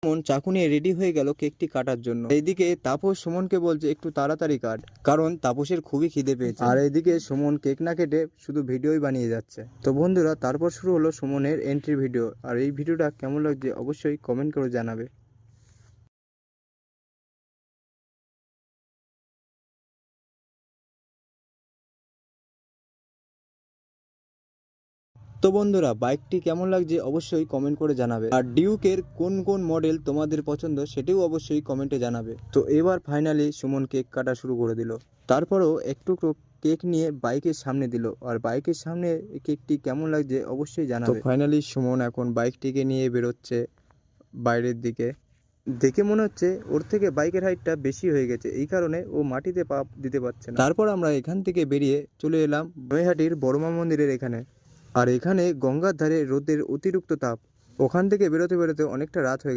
সুমন চাকু নিয়ে রেডি হয়ে গেল কেকটি কাটার জন্য। এইদিকে তাপস সুমনকে বলছে একটু তাড়াতাড়ি কাট, কারণ তাপসের খুবই খিদে পেয়েছে। আর এইদিকে সুমন কেক না কেটে শুধু ভিডিওই বানিয়ে যাচ্ছে। তো বন্ধুরা, তারপর শুরু হলো সুমনের এন্ট্রি ভিডিও। আর এই ভিডিওটা কেমন লাগছে অবশ্যই কমেন্ট করে জানাবে। তো বন্ধুরা, বাইকটি কেমন লাগছে অবশ্যই কমেন্ট করে জানাবে। আর ডিউকের কোন কোন মডেল তোমাদের পছন্দ সেটিও অবশ্যই কমেন্টে জানাবে। তো এবার ফাইনালি সুমন কেক কাটা শুরু করে দিল। তারপরও একটু কেক নিয়ে বাইকের সামনে দিল। আর বাইকের সামনে কেকটি কেমন লাগছে অবশ্যই জানাবে। তো ফাইনালি সুমন এখন বাইকটিকে নিয়ে বেরোচ্ছে বাইরের দিকে। দেখে মনে হচ্ছে ওর থেকে বাইকের হাইটটা বেশি হয়ে গেছে, এই কারণে ও মাটিতে পা দিতে পারছে না। তারপর আমরা এখান থেকে বেরিয়ে চলে এলাম নৈহাটির বড়মা মন্দিরের এখানে। আর এখানে গঙ্গার ধারে রোদের অতিরিক্ত তাপ, ওখান থেকে বেরোতে বেরোতে অনেকটা রাত হয়ে গেছে।